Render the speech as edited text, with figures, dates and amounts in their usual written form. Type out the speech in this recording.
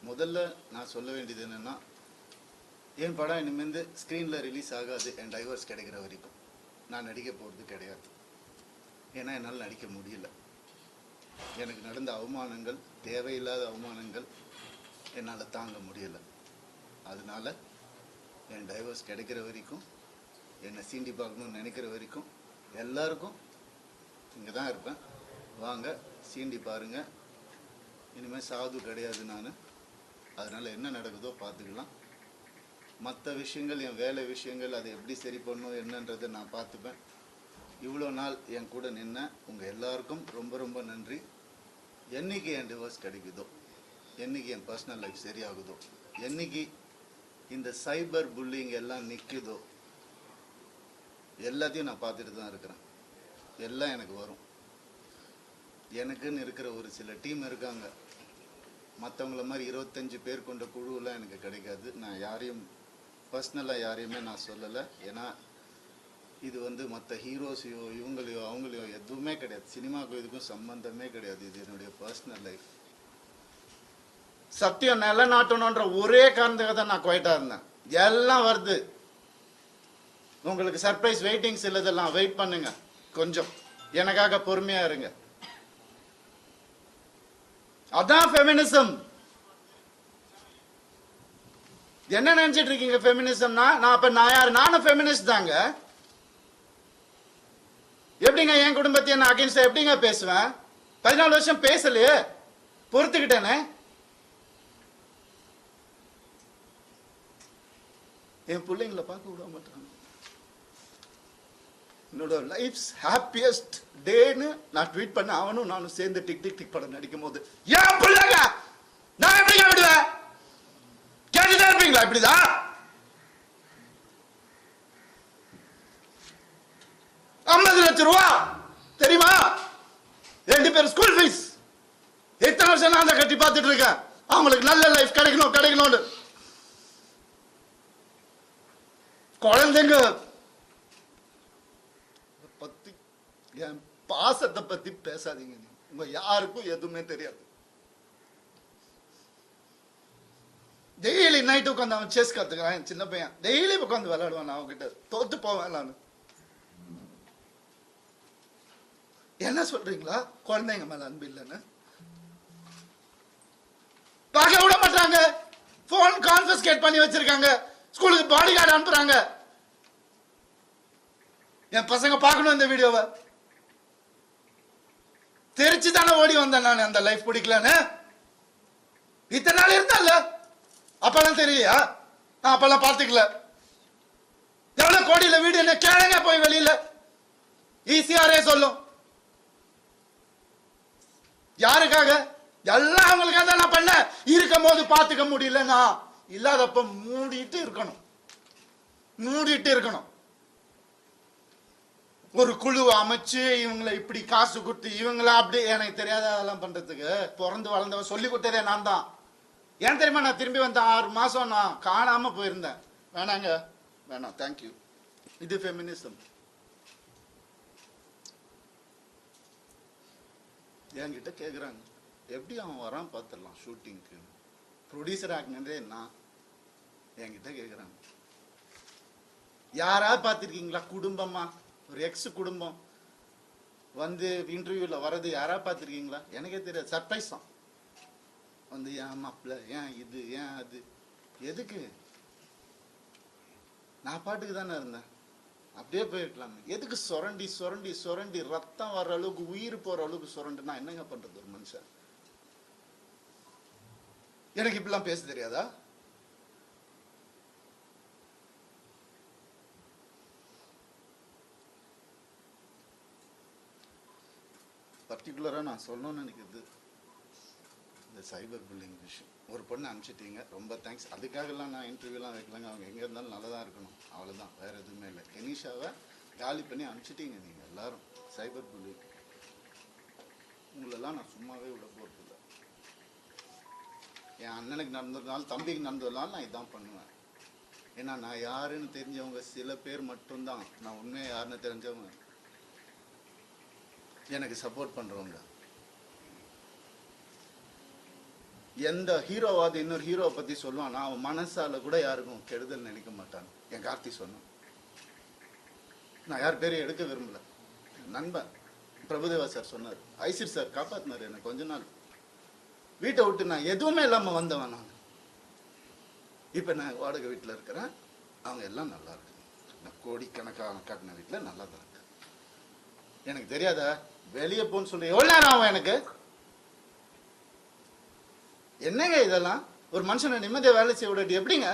முதல்ல நான் சொல்ல வேண்டியது என்னென்னா, என் படம் இனிமேல் ஸ்க்ரீனில் ரிலீஸ் ஆகாது. என் டைவர்ஸ் கிடைக்கிற வரைக்கும் நான் நடிக்க போகிறது கிடையாது. ஏன்னா என்னால் நடிக்க முடியல. எனக்கு நடந்த அவமானங்கள், தேவையில்லாத அவமானங்கள் என்னால் தாங்க முடியலை. அதனால் என் டைவர்ஸ் கிடைக்கிற வரைக்கும், என்னை சீண்டி பார்க்கணும்னு நினைக்கிற வரைக்கும் எல்லாருக்கும் இங்கே தான் இருப்பேன். வாங்க சீண்டி பாருங்கள். இனிமேல் சாது கிடையாது நான். அதனால் என்ன நடக்குதோ பார்த்துக்கலாம். மற்ற விஷயங்கள், என் வேலை விஷயங்கள், அதை எப்படி சரி பண்ணணும் என்னன்றதை நான் பார்த்துப்பேன். இவ்வளோ நாள் என் கூட நின்ன உங்கள் எல்லாருக்கும் ரொம்ப ரொம்ப நன்றி. என்றைக்கு என் டிவோர்ஸ் கிடைக்குதோ, என்றைக்கு என் பர்சனல் லைஃப் சரியாகுதோ, என்றைக்கு இந்த சைபர் புல்லிங் எல்லாம் நிற்குதோ, எல்லாத்தையும் நான் பார்த்துட்டு தான் இருக்கிறேன். எல்லாம் எனக்கு வரும். எனக்குன்னு இருக்கிற ஒரு சில டீம் இருக்காங்க. மற்றவங்கள மாதிரி 25 பேர் கொண்ட குழுவெல்லாம் எனக்கு கிடைக்காது. நான் யாரையும் பர்சனலாக யாரையுமே நான் சொல்லலை. ஏன்னா இது மற்ற ஹீரோஸையோ இவங்களையோ அவங்களையோ எதுவுமே கிடையாது. சினிமாவுக்கும் இதுக்கும் சம்பந்தமே கிடையாது. இது என்னுடைய பர்சனல் லைஃப். சத்தியம் நிலநாட்டணுன்ற ஒரே காரணத்துக்காக தான் நான் குவைட்டாக இருந்தேன். எல்லாம் வருது. உங்களுக்கு சர்ப்ரைஸ் வெயிட்டிங்ஸ் இல்லதெல்லாம் வெயிட் பண்ணுங்க. கொஞ்சம் எனக்காக பொறுமையா இருங்க. அதான் ஃபெமினிசம். என்ன நினைச்சிட்டு இருக்கீங்க ஃபெமினிசம்னா? நான் யாரு? நானும் ஃபெமினிஸ்ட் தாங்க. எப்படிங்க என் குடும்பத்தை நான் அகைன்ஸ்டா எப்படிங்க பேசுவேன்? 14 வருஷம் பேசலையே, பொறுத்துக்கிட்டேனே. என் பிள்ளைங்களை பார்க்க விட மாட்டாங்க. என்னோட லைஃப்ஸ் ஹாப்பியஸ்ட் டேன்னு நான் ட்வீட் பண்ண அவனும் நானும் சேர்ந்து டிக் டிக் டிக் படம் நடிக்கும் போது ஏன் பிள்ளைங்க நான் எப்படிங்க விடுவேன்? கேட்டுதான் இருப்பீங்களா? இப்படிதான் 50 லட்சம் ரூபா தெரியுமா? 2 பேர் ஸ்கூல் ஃபீஸ். எத்தனை வருஷம் நான் தான் கட்டி பார்த்துட்டு இருக்கேன். அவங்களுக்கு நல்ல லைஃப் கிடைக்கணும்னு. குழந்தைங்க பத்தி, என் பாசத்தை பத்தி பேசாதீங்க. உங்க யாருக்கும் எதுவுமே தெரியாது. டெய்லி நைட்டு உட்காந்து அவன் செஸ் கத்துக்கிறான். சின்ன பையன் டெய்லி உட்காந்து விளையாடுவான். அவன்கிட்ட தோத்து போவேன் நான். என்ன சொல்றீங்களா? குழந்தைங்க மேல அன்பு இல்லைன்னு பார்க்க விட மாட்டாங்க. போன் கான்ஃபிஸ்கேட் பண்ணி வச்சிருக்காங்க. ஸ்கூலுக்கு பாடி கார்டு அனுப்புறாங்க. என் பசங்க பார்க்கணும் இந்த வீடியோவை. தெரிச்சு தானே ஓடி வந்தேன் நான். அந்த லைஃப் பிடிக்கலன்னு இத்தனை நாள் இருந்தால அப்பெல்லாம் தெரியலையா? நான் அப்பெல்லாம் பார்த்துக்கல. எவ்வளவு கோடியில வீடு என்ன கேளுங்க போய் வெளியில. ஈஸியாரே சொல்லும். யாருக்காக? எல்லாம் அவங்களுக்காக தான் நான் பண்ண. இருக்கும் போது பார்த்துக்க முடியல. நான் இல்லாதப்ப மூடிட்டு இருக்கணும். ஒரு குழு அமைச்சு இவங்களை இப்படி காசு கொடுத்து இவங்கள அப்படி எனக்கு தெரியாத அதெல்லாம் பண்றதுக்கு பிறந்து வளர்ந்தவன் சொல்லி கொடுத்ததே நான் தான். ஏன் தெரியுமா? நான் திரும்பி வந்த 6 மாசம் நான் காணாம போயிருந்தேன். வேணாம் தேங்க்யூ. இது ஃபெமினிசம். என்கிட்ட கேட்குறாங்க எப்படி அவன் வரான் பார்த்துடலாம் ஷூட்டிங்க்கு. ப்ரொடியூசர் ஆகினதே நான். என்கிட்ட கேட்குறாங்க யாராவது பார்த்துருக்கீங்களா? குடும்பமா ஒரு எக்ஸ் குடும்பம் இன்டர்வியூல வர்றது யாராவது பார்த்துருக்கீங்களா? எனக்கே தெரியாது. சர்ப்ரைஸ் தான். ஏன் மாப்பிள்ள, ஏன் இது, ஏன் அது, எதுக்கு? நான் பாட்டுக்கு தானே இருந்தேன். அப்படியே போயிருக்கலாமே. எதுக்கு சுரண்டி ரத்தம் வர்ற அளவுக்கு, உயிர் போற அளவுக்கு சுரண்டுனா என்னங்க பண்றது ஒரு மனுஷன்? எனக்கு இப்படிலாம் பேச தெரியாதா? பர்டிகுலரா நான் சொல்லணும்னு நினைக்கிறது இந்த சைபர் புல்லிங் விஷயம். ஒரு பொண்ணு அனுப்பிச்சிட்டீங்க, ரொம்ப தேங்க்ஸ். அதுக்காகலாம் நான் இன்டர்வியூலாம் வைக்கலங்க. அவங்க எங்கே இருந்தாலும் நல்லா தான் இருக்கணும், அவ்வளோதான். வேறு எதுவுமே இல்லை. கெனிஷாவை காலி பண்ணி அனுப்பிச்சிட்டீங்க நீங்கள் எல்லாரும். சைபர் புல்லிங் உங்களெல்லாம் நான் சும்மாவே விட போகிறதில்ல. என் அண்ணனுக்கு நடந்ததுனால, தம்பிக்கு நடந்ததுனால நான் இதான் பண்ணுவேன். ஏன்னா நான் யாருன்னு தெரிஞ்சவங்க சில பேர் மட்டும்தான். நான் உண்மையாக யாருன்னு தெரிஞ்சவங்க எனக்கு சப்போர்ட் பண்ணுறவங்க. எந்த ஹீரோவாவது இன்னொரு ஹீரோவை பற்றி சொல்லுவானா அவன் மனசால கூட யாருக்கும் கெடுதல் நினைக்க மாட்டான். என் கார்த்தி சொன்னான். நான் யார் பேரையும் எடுக்க விரும்பல. நண்பன் பிரபுதேவா சார் சொன்னார், ஐசிர் சார் காப்பாத்தினார் எனக்கு. கொஞ்ச நாள் வீட்டை விட்டு நான் எதுவுமே இல்லாமல் வந்தவன். நான் இப்போ நான் வாடகை வீட்டில் இருக்கிறேன். அவங்க எல்லாம் நல்லா இருக்கு. நான் கோடிக்கணக்கான காட்டின வீட்டில் நல்லா தான் இருக்கு. எனக்கு தெரியாத வெளியே போன்னு சொல்லி எவ்வளோ நேரம் ஆகும் எனக்கு? என்னங்க இதெல்லாம்? ஒரு மனுஷனை நிம்மதியாக வேலை செய்ய விடாட்டி எப்படிங்க?